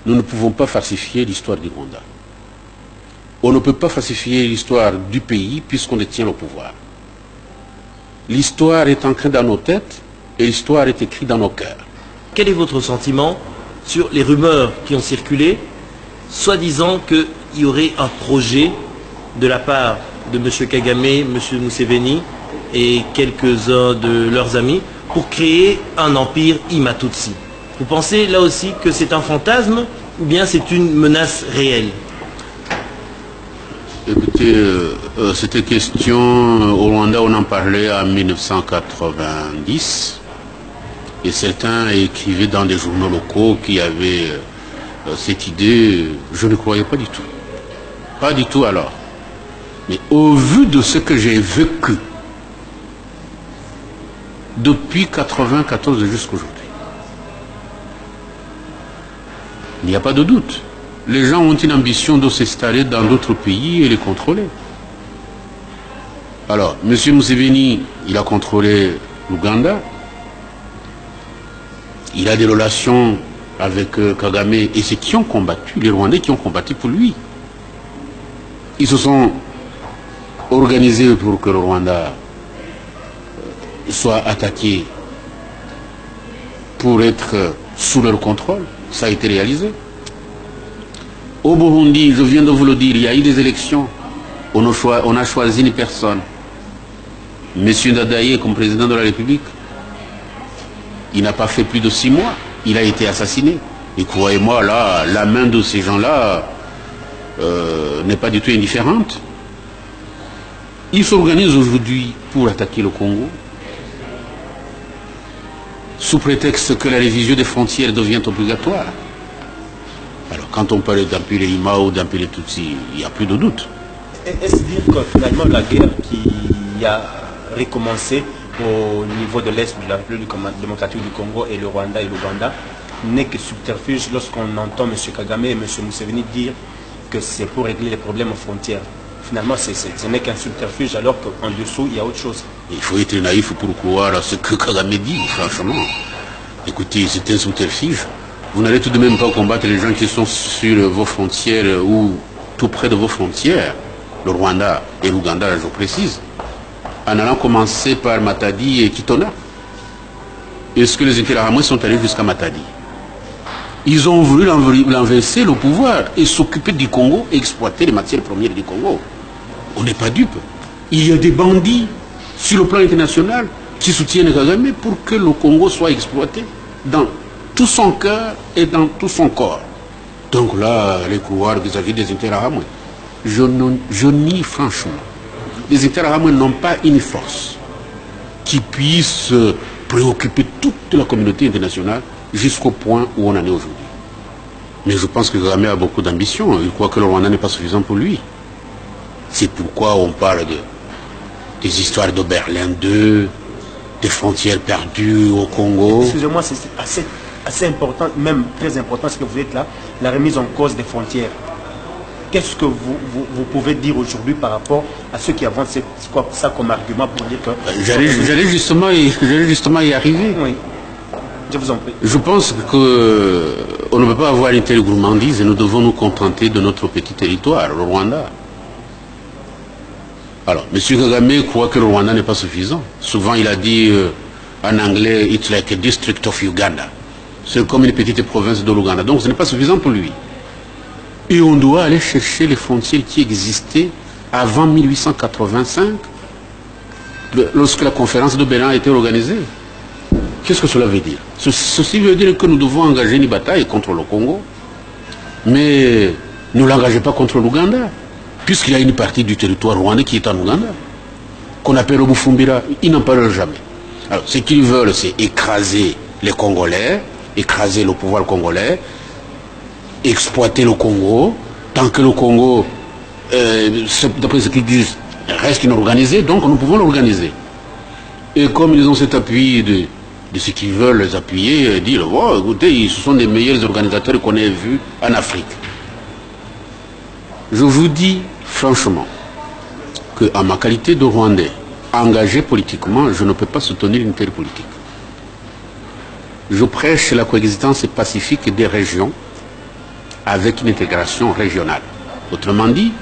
nous ne pouvons pas falsifier l'histoire du Rwanda. On ne peut pas falsifier l'histoire du pays puisqu'on détient le pouvoir. L'histoire est ancrée dans nos têtes et l'histoire est écrite dans nos cœurs. Quel est votre sentiment sur les rumeurs qui ont circulé, soi-disant qu'il y aurait un projet de la part de M. Kagame, M. Museveni et quelques-uns de leurs amis pour créer un empire Imatutsi? Vous pensez là aussi que c'est un fantasme ou bien c'est une menace réelle? Écoutez, cette question au Rwanda, on en parlait en 1990 et certains écrivaient dans des journaux locaux qui avaient cette idée. Je ne croyais pas du tout. Pas du tout alors. Mais au vu de ce que j'ai vécu depuis 1994 jusqu'aujourd'hui, il n'y a pas de doute. Les gens ont une ambition de s'installer dans d'autres pays et les contrôler. Alors, M. Museveni, il a contrôlé l'Ouganda. Il a des relations avec Kagame et ceux qui ont combattu, les Rwandais qui ont combattu pour lui. Ils se sont organisés pour que le Rwanda soit attaqué pour être sous leur contrôle. Ça a été réalisé. Au Burundi, je viens de vous le dire, il y a eu des élections. On a choisi une personne. M. Ndadaye comme président de la République. Il n'a pas fait plus de 6 mois. Il a été assassiné. Et croyez-moi, là, la main de ces gens-là n'est pas du tout indifférente. Ils s'organisent aujourd'hui pour attaquer le Congo, sous prétexte que la révision des frontières devient obligatoire. Alors, quand on parle d'empire Ima ou d'empire Tutsi, il n'y a plus de doute. Est-ce dire que finalement la guerre qui a recommencé au niveau de l'Est de la République démocratique du Congo et le Rwanda et l'Ouganda n'est que subterfuge lorsqu'on entend M. Kagame et M. Museveni dire que c'est pour régler les problèmes aux frontières? Finalement, ce n'est qu'un subterfuge alors qu'en dessous, il y a autre chose. Il faut être naïf pour croire à ce que Kagame dit, franchement. Écoutez, c'est un subterfuge. Vous n'allez tout de même pas combattre les gens qui sont sur vos frontières ou tout près de vos frontières, le Rwanda et l'Ouganda, je précise, en allant commencer par Matadi et Kitona. Est-ce que les Interahamwe sont allés jusqu'à Matadi? Ils ont voulu l'enverser le pouvoir et s'occuper du Congo et exploiter les matières premières du Congo. On n'est pas dupes. Il y a des bandits sur le plan international qui soutiennent Kagame pour que le Congo soit exploité dans tout son cœur et dans tout son corps. Donc là, les couloirs vis-à-vis des Interahamwe, je nie franchement. Les Interahamwe n'ont pas une force qui puisse préoccuper toute la communauté internationale jusqu'au point où on en est aujourd'hui. Mais je pense que Kagame a beaucoup d'ambition. Il croit que le Rwanda n'est pas suffisant pour lui. C'est pourquoi on parle des histoires de Berlin II, des frontières perdues au Congo. Excusez-moi, c'est assez important, même très important, ce que vous êtes là, la remise en cause des frontières. Qu'est-ce que vous pouvez dire aujourd'hui par rapport à ceux qui avancent ça comme argument pour dire que... J'allais justement y arriver. Oui, je vous en prie. Je pense qu'on ne peut pas avoir une telle gourmandise et nous devons nous contenter de notre petit territoire, le Rwanda. Alors, M. Kagame croit que le Rwanda n'est pas suffisant. Souvent, il a dit en anglais, « It's like a district of Uganda ». C'est comme une petite province de l'Ouganda. Donc, ce n'est pas suffisant pour lui. Et on doit aller chercher les frontières qui existaient avant 1885, lorsque la conférence de Berlin a été organisée. Qu'est-ce que cela veut dire? Ceci veut dire que nous devons engager une bataille contre le Congo, mais ne l'engagez pas contre l'Ouganda, puisqu'il y a une partie du territoire rwandais qui est en Ouganda, qu'on appelle le Bufumbira. Ils n'en parlent jamais. Alors, ce qu'ils veulent, c'est écraser les Congolais, écraser le pouvoir congolais, exploiter le Congo, tant que le Congo, d'après ce qu'ils disent, reste inorganisé, donc nous pouvons l'organiser. Et comme ils ont cet appui de ce qu'ils veulent les appuyer, dire, oh, écoutez, ce sont les meilleurs organisateurs qu'on ait vus en Afrique. Je vous dis franchement qu'en ma qualité de Rwandais, engagé politiquement, je ne peux pas soutenir une telle politique. Je prêche la coexistence pacifique des régions avec une intégration régionale. Autrement dit,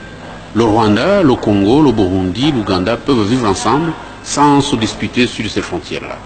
le Rwanda, le Congo, le Burundi, l'Ouganda peuvent vivre ensemble sans se disputer sur ces frontières-là.